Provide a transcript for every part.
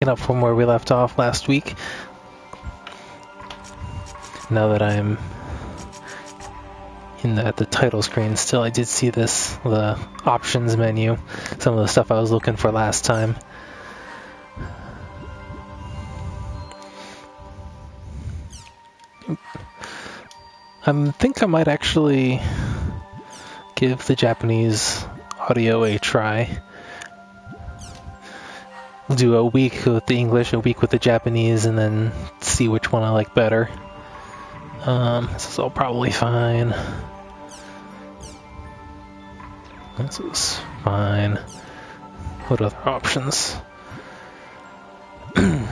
Picking up from where we left off last week. Now that I'm at the title screen still, I did see the options menu, some of the stuff I was looking for last time. I think I might actually give the Japanese audio a try. We'll do a week with the English, a week with the Japanese, and then see which one I like better. This is all probably fine. This is fine. What other options? I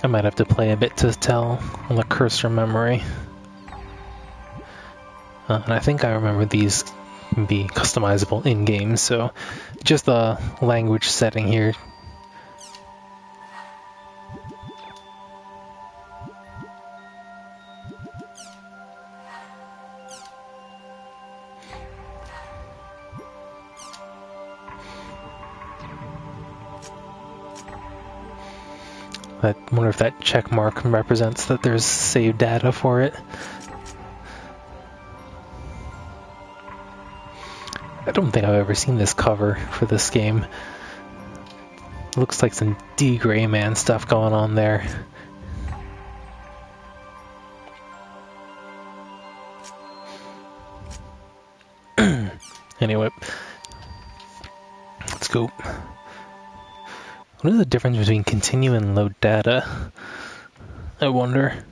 might have to play a bit to tell on the cursor memory. And I think I remember these can be customizable in-game, so just the language setting here. I wonder if that check mark represents that there's saved data for it. I don't think I've ever seen this cover for this game. Looks like some D. Gray Man stuff going on there. Anyway, let's go. What is the difference between continue and load data? I wonder.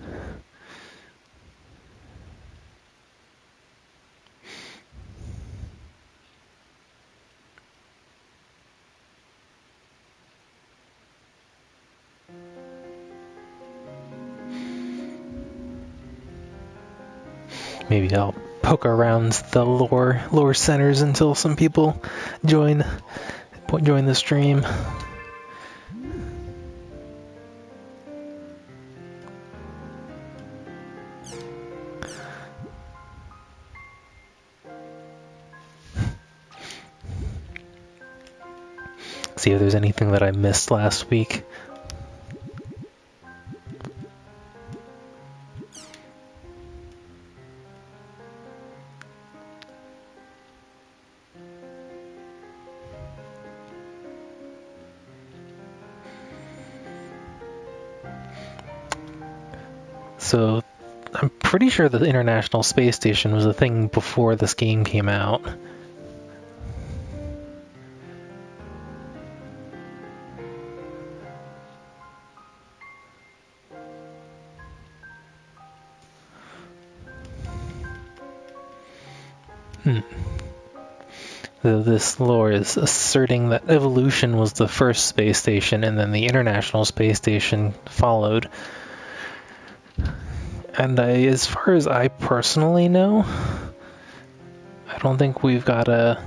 Maybe I'll poke around the lore centers until some people join the stream. See if there's anything that I missed last week. So, I'm pretty sure the International Space Station was a thing before this game came out. This lore is asserting that Evolution was the first space station and then the International Space Station followed. And as far as I personally know, I don't think we've got a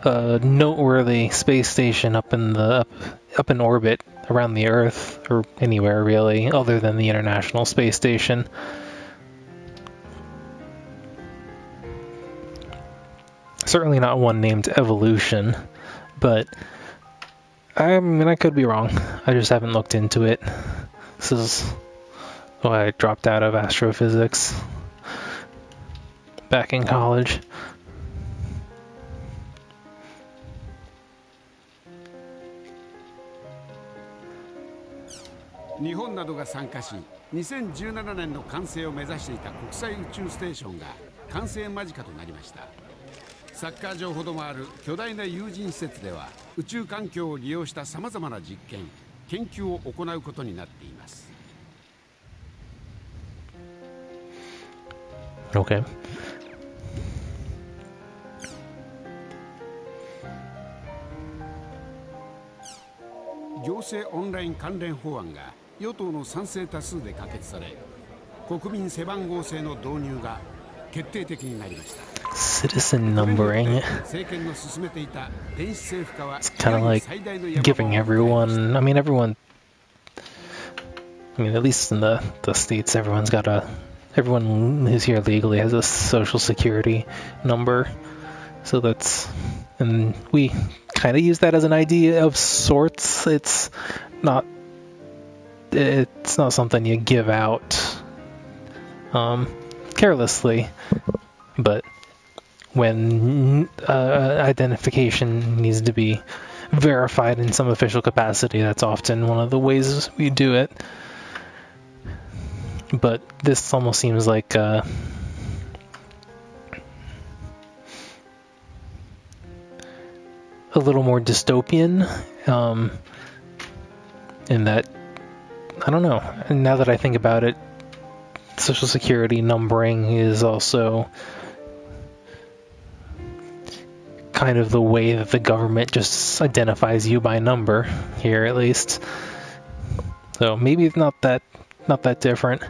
noteworthy space station up in orbit around the Earth or anywhere really, other than the International Space Station. Certainly not one named Evolution, but I mean, I could be wrong. I just haven't looked into it. This is why I dropped out of astrophysics back in college. Japan などが参加し、2017年の完成を目指していた国際宇宙ステーションが完成間近となりました。サッカー場ほどもある巨大な有人施設では宇宙環境を利用したさまざまな実験、研究を行うことになっています。Okay. 行政オンライン関連法案が与党の賛成多数で可決され、国民背番号制の導入が決定的になりました。Citizen numbering. It's kind of like giving everyone, at least in the States, everyone who's here legally has a social security number. So that's And we kind of use that as an idea of sorts. It's not something you give out carelessly, but when identification needs to be verified in some official capacity, that's often one of the ways we do it. But this almost seems like a little more dystopian, in that, I don't know, and now that I think about it, Social Security numbering is also kind of the way that the government just identifies you by number, here at least. So maybe it's not that different.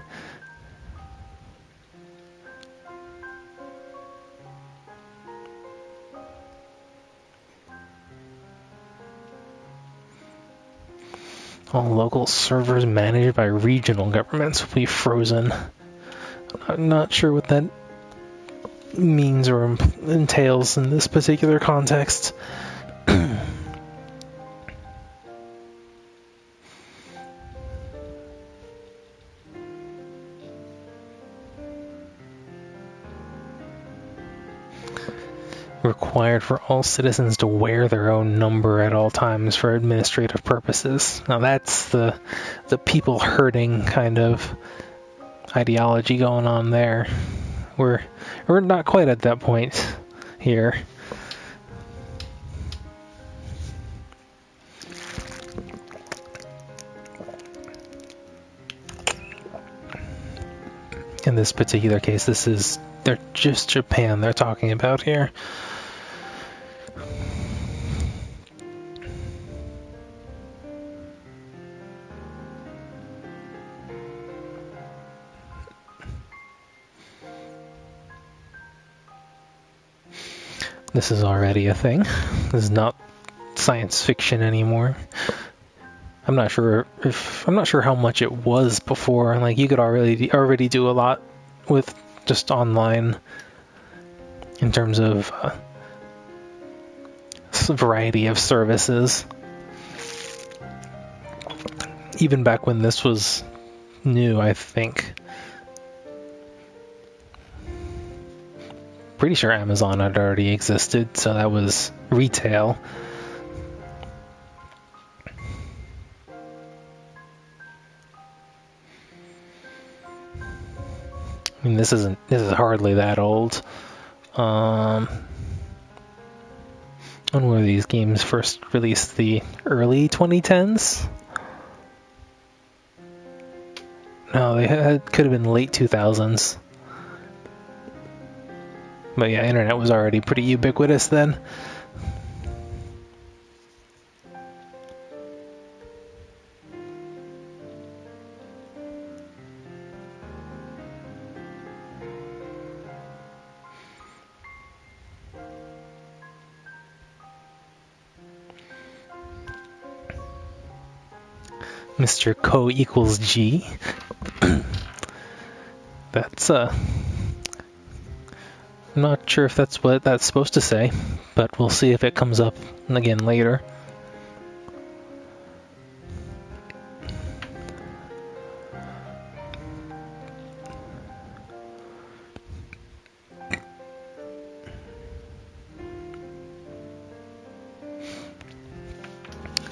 All local servers managed by regional governments will be frozen. I'm not sure what that means or entails in this particular context. Required for all citizens to wear their own number at all times for administrative purposes. Now that's the people herding kind of ideology going on there. We're not quite at that point here. In this particular case, they're just Japan they're talking about here. This is already a thing. This is not science fiction anymore. I'm not sure how much it was before. Like, you could already do a lot with just online in terms of variety of services. Even back when this was new, I think. Pretty sure Amazon had already existed, so that was retail. I mean, this is hardly that old. When were these games first released? The early 2010s? No, could have been late 2000s. But yeah, internet was already pretty ubiquitous then. Mr. Co equals G. That's I'm not sure if that's what that's supposed to say, but we'll see if it comes up again later.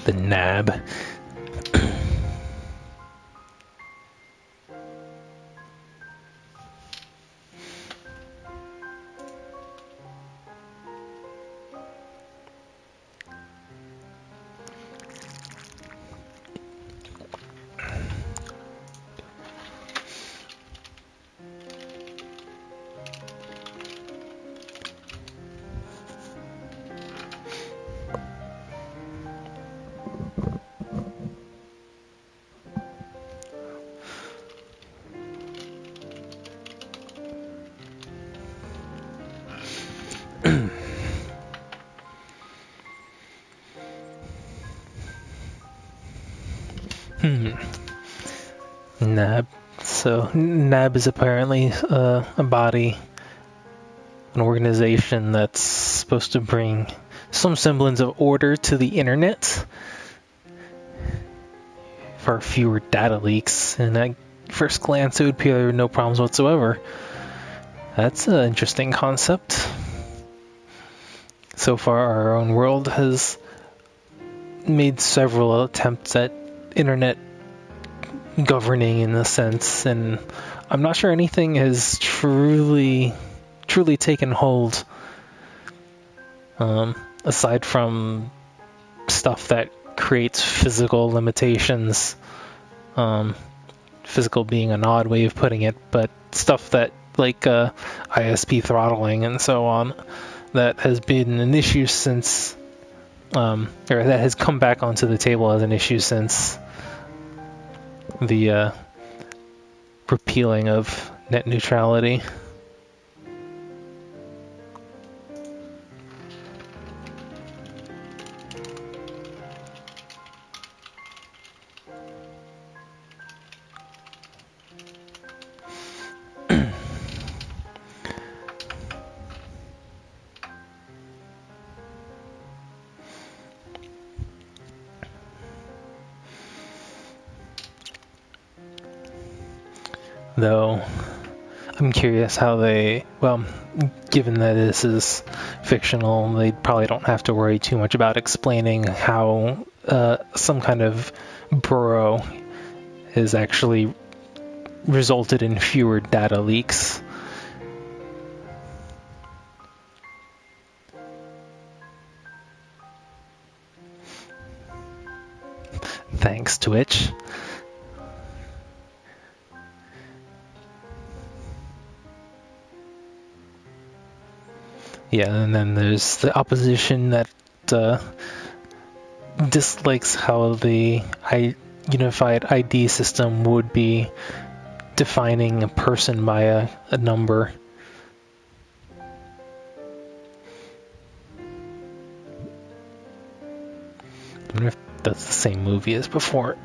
The nab. NAB. So NAB is apparently a body, an organization that's supposed to bring some semblance of order to the internet, for fewer data leaks, and at first glance it would appear no problems whatsoever. That's an interesting concept. So far, our own world has made several attempts at internet governing in a sense, and I'm not sure anything has truly taken hold, aside from stuff that creates physical limitations, physical being an odd way of putting it, but stuff that like ISP throttling and so on, that has been an issue since, or that has come back onto the table as an issue since the repealing of net neutrality. Though I'm curious how they, well, given that this is fictional, they probably don't have to worry too much about explaining how some kind of borough has actually resulted in fewer data leaks. Thanks, Twitch. Yeah, and then there's the opposition that dislikes how the unified ID system would be defining a person by a number. I wonder if that's the same movie as before.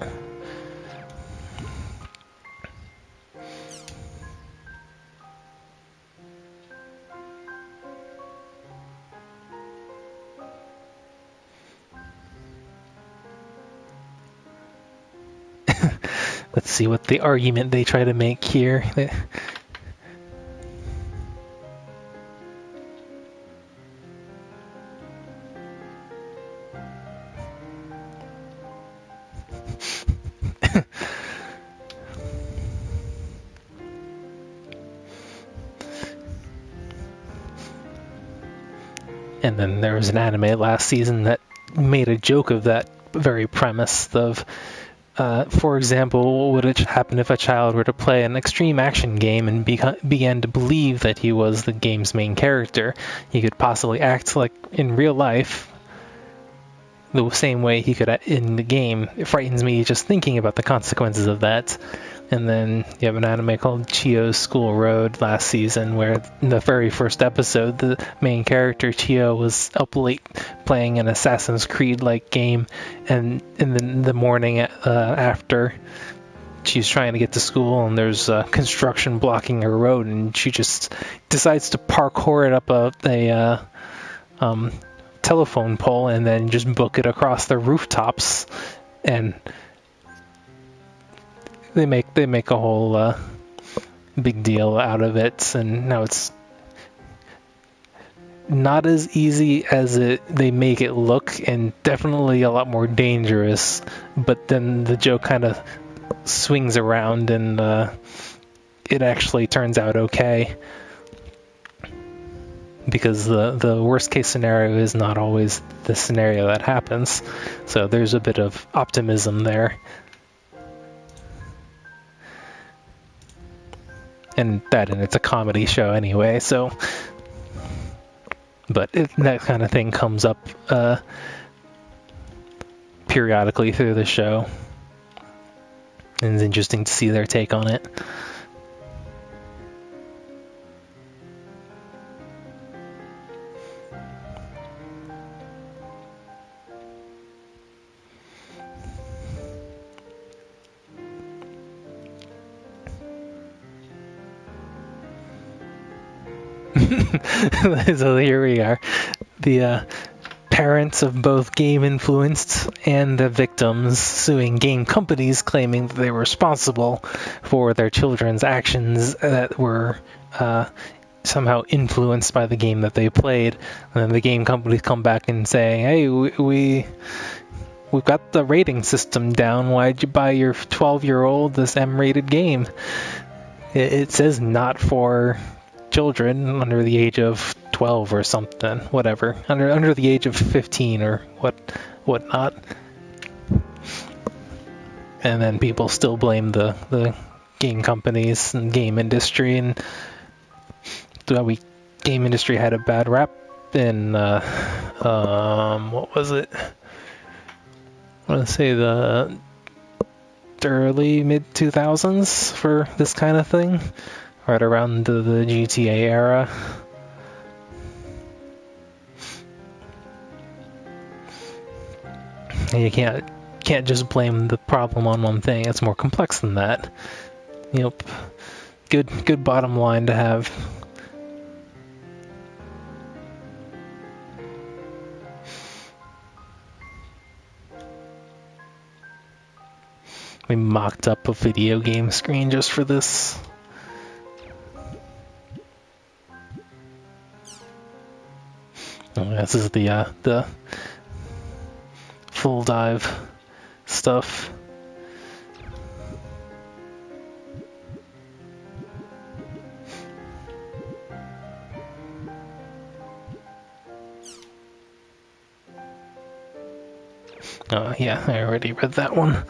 Let's see what the argument they try to make here. And then there was an anime last season that made a joke of that very premise of, for example, what would happen if a child were to play an extreme action game and began to believe that he was the game's main character? He could possibly act like in real life the same way he could in the game. It frightens me just thinking about the consequences of that. And then you have an anime called Chio's School Road last season, where in the very first episode, the main character, Chio, was up late playing an Assassin's Creed-like game, and in the morning after, she's trying to get to school, and there's construction blocking her road, and she just decides to parkour it up a telephone pole and then just book it across the rooftops, and they make a whole big deal out of it, and now it's not as easy as they make it look, and definitely a lot more dangerous. But then the joke kind of swings around, and it actually turns out okay, because the worst case scenario is not always the scenario that happens. So there's a bit of optimism there. And it's a comedy show anyway, so... But that kind of thing comes up periodically through the show. And it's interesting to see their take on it. So here we are. The parents of both game-influenced and the victims suing game companies, claiming that they were responsible for their children's actions that were somehow influenced by the game that they played. And then the game companies come back and say, hey, we've got the rating system down. Why'd you buy your 12-year-old this M-rated game? It says not for children under the age of 12 or something, whatever, under the age of 15 or whatnot. And then people still blame the game companies and game industry, and the game industry had a bad rap in what was it? I want to say the early mid 2000s for this kind of thing, right around the GTA era. And you can't just blame the problem on one thing. It's more complex than that. Yep. Good bottom line to have. We mocked up a video game screen just for this. Oh, this is the full dive stuff. Oh yeah, I already read that one.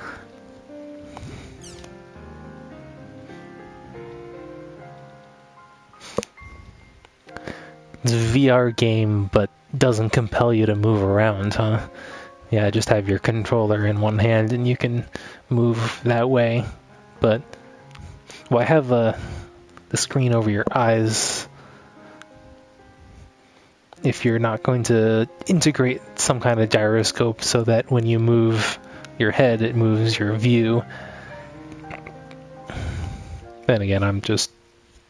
It's a VR game, but doesn't compel you to move around, huh? Yeah, just have your controller in one hand and you can move that way. But why have the screen over your eyes if you're not going to integrate some kind of gyroscope so that when you move your head, it moves your view? Then again, I'm just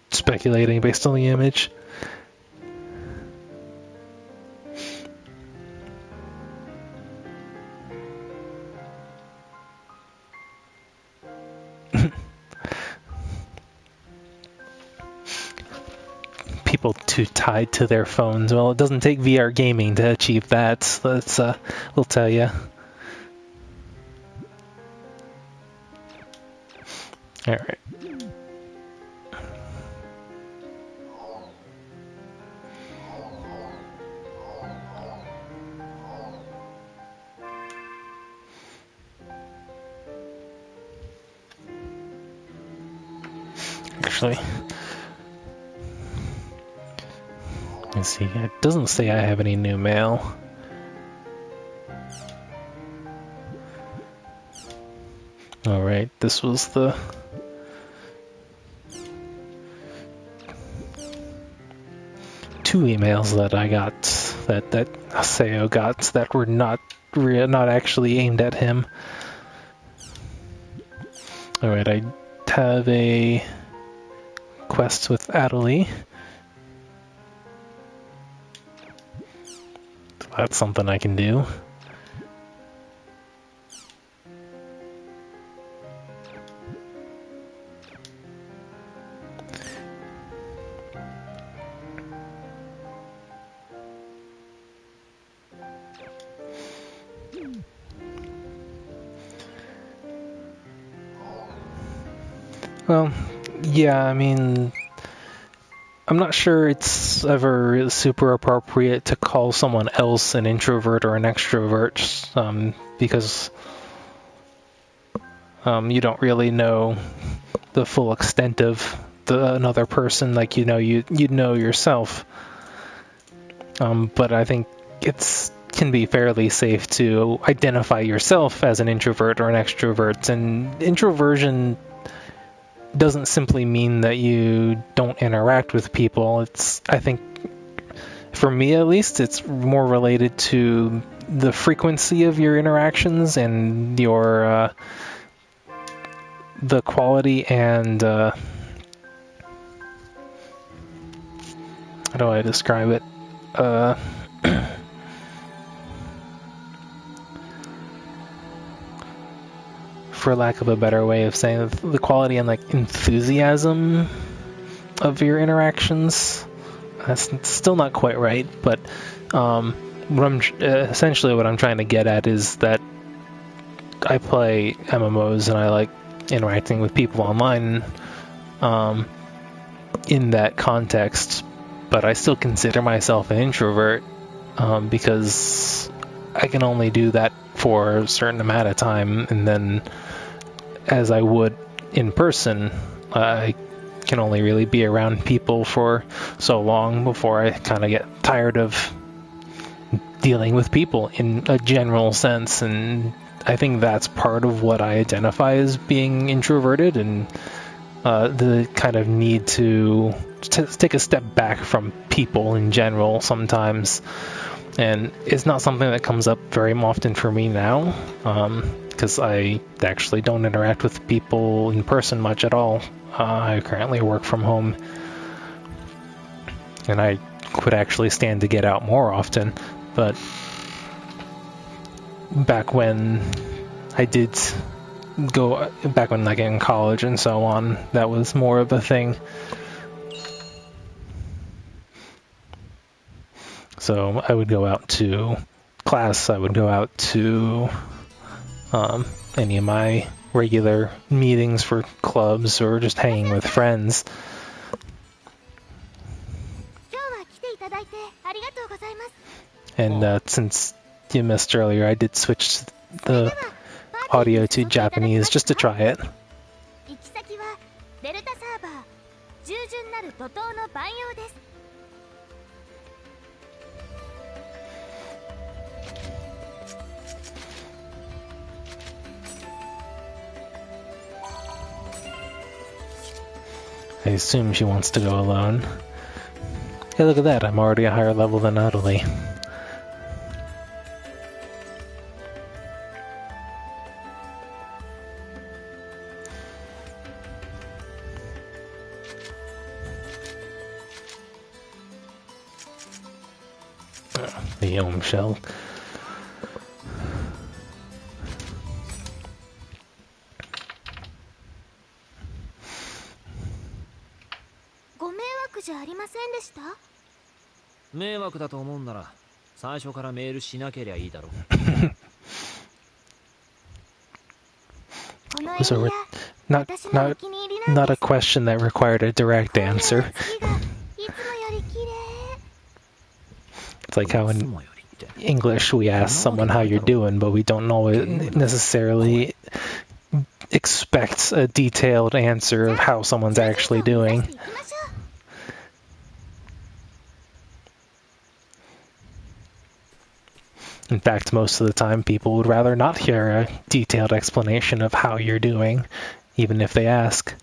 speculating based on the image. People too tied to their phones. Well, it doesn't take VR gaming to achieve that. That's we'll tell you. All right. Actually, let's see. It doesn't say I have any new mail. All right, this was the two emails that I got, that Aseo got, that were not actually aimed at him. All right, I have a quest with Adelie. So that's something I can do. Well, yeah, I mean, I'm not sure it's ever super appropriate to call someone else an introvert or an extrovert, because you don't really know the full extent of another person, like you know yourself. But I think can be fairly safe to identify yourself as an introvert or an extrovert, and introversion doesn't simply mean that you don't interact with people. I think, for me at least, it's more related to the frequency of your interactions and your the quality and how do I describe it? for lack of a better way of saying it, the quality and like enthusiasm of your interactions. That's still not quite right, but essentially what I'm trying to get at is that I play MMOs and I like interacting with people online in that context, but I still consider myself an introvert because I can only do that for a certain amount of time, and then as I would in person, I can only really be around people for so long before I kind of get tired of dealing with people in a general sense. And I think that's part of what I identify as being introverted, and the kind of need to take a step back from people in general sometimes. And it's not something that comes up very often for me now, because I actually don't interact with people in person much at all. I currently work from home, and I could actually stand to get out more often, but back when I did go, back when like in college and so on, that was more of a thing. So I would go out to class, I would go out to any of my regular meetings for clubs or just hanging with friends. And since you missed earlier, I did switch the audio to Japanese just to try it. I assume she wants to go alone. Hey, look at that, I'm already a higher level than Natalie. The Ohm shell. Was not a question that required a direct answer. It's like how in English we ask someone how you're doing, but we don't necessarily expect a detailed answer of how someone's actually doing. In fact, most of the time people would rather not hear a detailed explanation of how you're doing, even if they ask.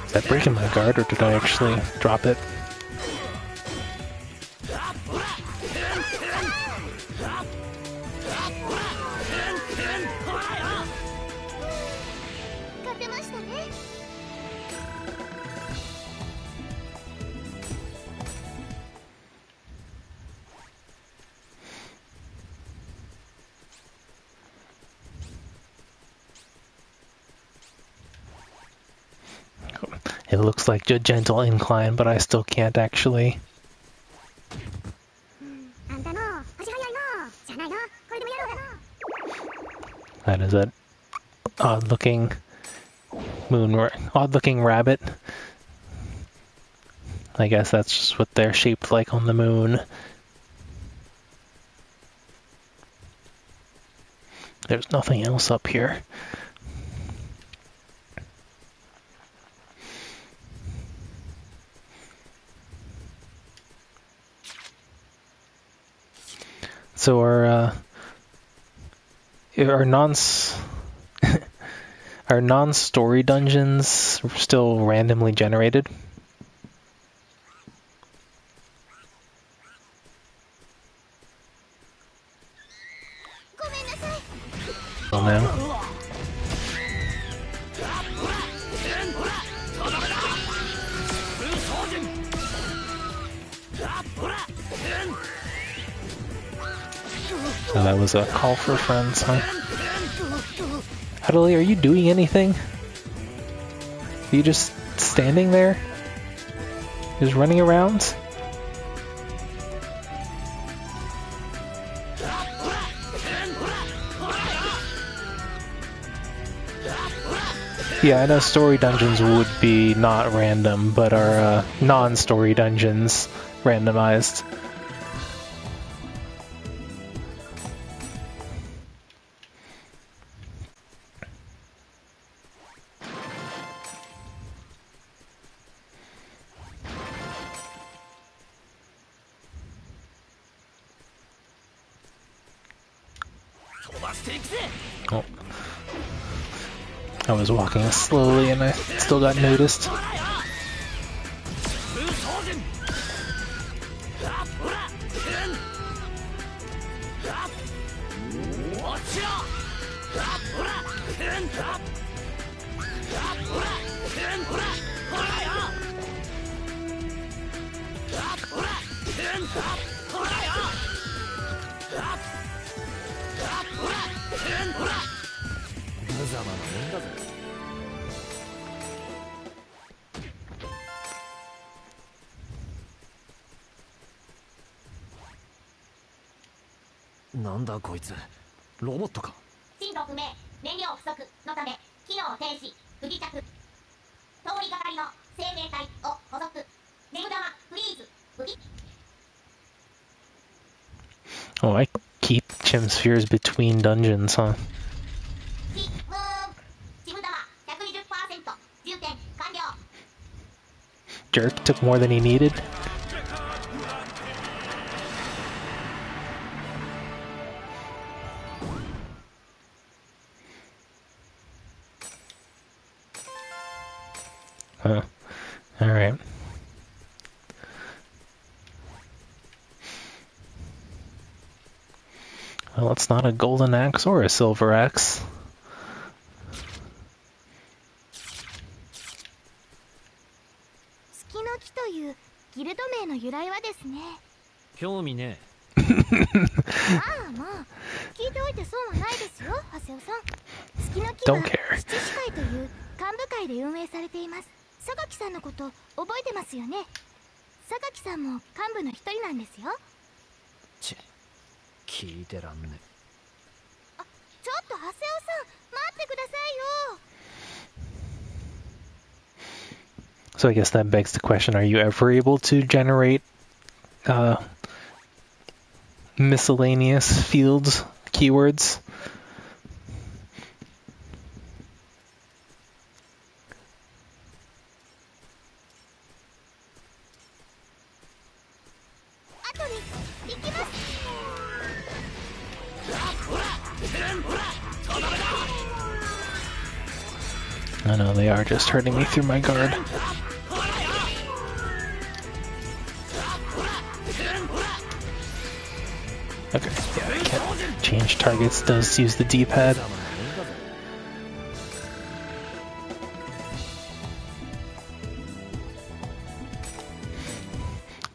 Is that breaking my guard, or did I actually drop it? It looks like a gentle incline, but I still can't actually. That is an odd-looking odd-looking rabbit. I guess that's just what they're shaped like on the moon. There's nothing else up here. So are are non-story dungeons still randomly generated? Oh no. So that was a call for friends, huh? Huddley, are you doing anything? Are you just standing there? Just running around? Yeah, I know story dungeons would be not random, but are non-story dungeons randomized. Oh. I was walking slowly and I still got noticed. Oh, I keep Chim spheres between dungeons, huh? Jerk took more than he needed. Huh. Alright. Well, it's not a golden axe or a silver axe. Don't care. So I guess that begs the question, are you ever able to generate miscellaneous fields, keywords? I know they are just hurting me through my guard. Okay, yeah, I can't change targets, does use the D-pad.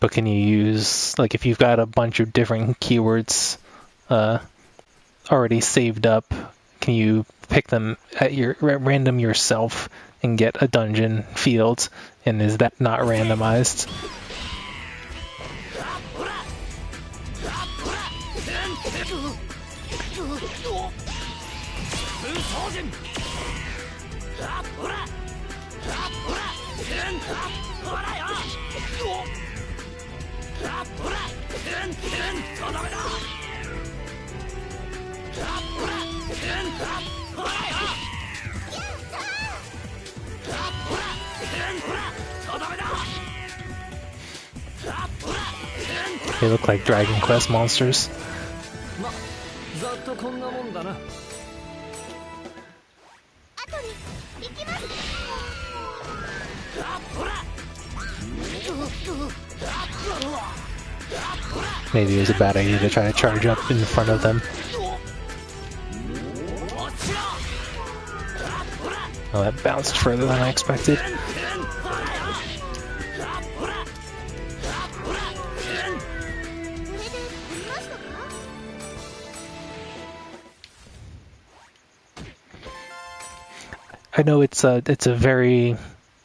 But can you use, like, if you've got a bunch of different keywords already saved up, can you pick them at random yourself and get a dungeon field? And is that not randomized? They look like Dragon Quest monsters. Maybe it was a bad idea to try to charge up in front of them. Oh, that bounced further than I expected. I know it's a very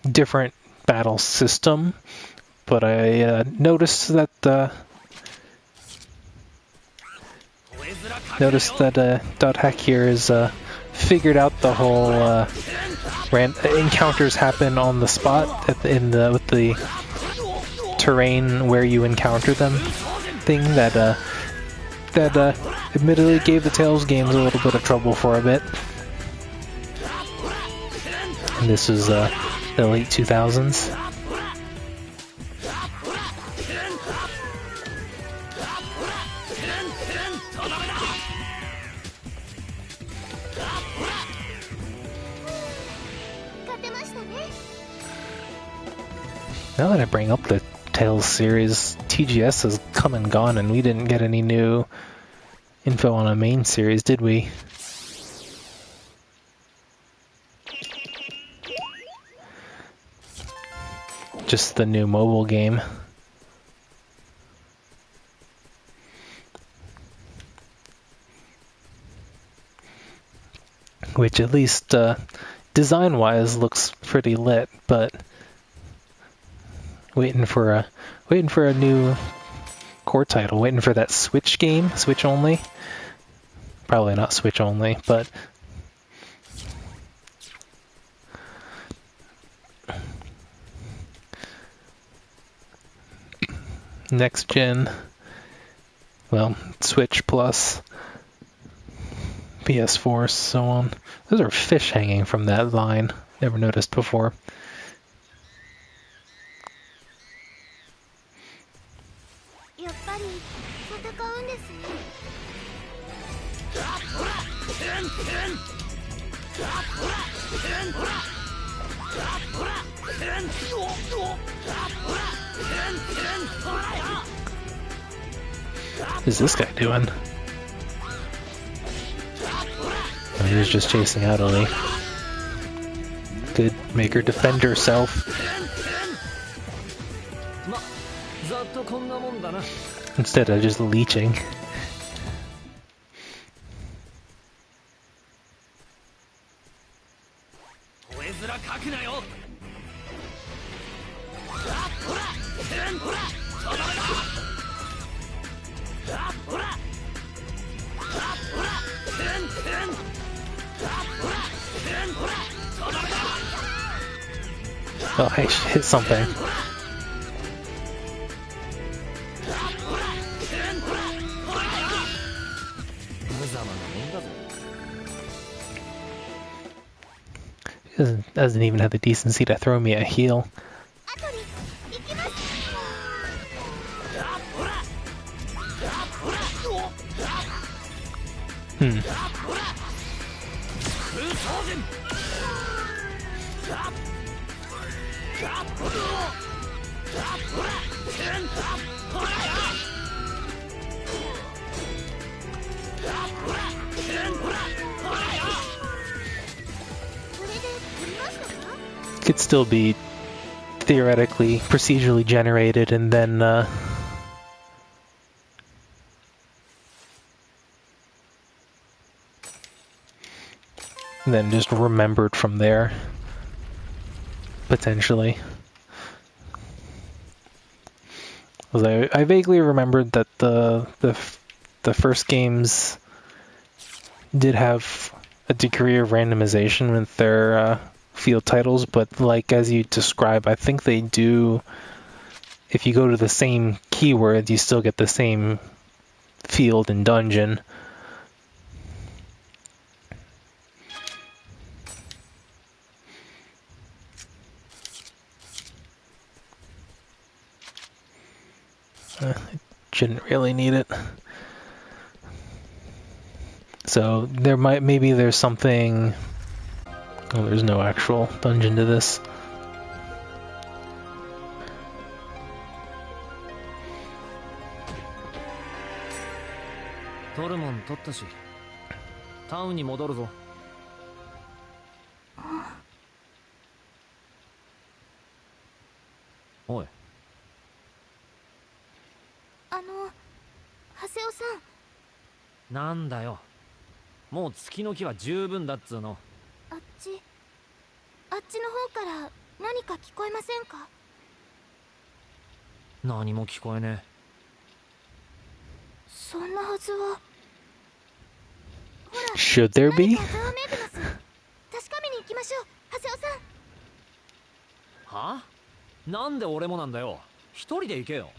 different battle system, but I noticed that Dot Hack here has figured out the whole encounters happen on the spot with the terrain where you encounter them thing that admittedly gave the Tales games a little bit of trouble for a bit. And this was the late 2000s. Now that I bring up the Tales series, TGS has come and gone, and we didn't get any new info on a main series, did we? Just the new mobile game. Which at least design-wise looks pretty lit, but waiting for a new core title, waiting for that Switch game, Switch only. Probably not Switch only, but next gen, well, Switch plus PS4, so on. Those are fish hanging from that line. Never noticed before. What is this guy doing? Oh, he was just chasing out Oli. Good, make her defend herself. Instead of just leeching. Oh, I hit something. Doesn't even have the decency to throw me a heal. Could still be theoretically procedurally generated and then just remembered from there, potentially. I vaguely remembered that the first games did have a degree of randomization with their field titles, but like as you describe, I think they do. If you go to the same keyword, you still get the same field and dungeon. Shouldn't really need it. So maybe there's something. Oh, there's no actual dungeon to this. 取るもん取ったし、タウンに戻るぞ。おい。長谷尾さん。なんだよ。もう月の木は十分だっつうの。あっちの方から何か聞こえませんか？何も聞こえねそんなはずは。ほら、 Should there 何 be? かざわめいてます。確かめに行きましょう、長谷尾さん。え。はあ？なんで俺もなんだよ。一人で行けよ。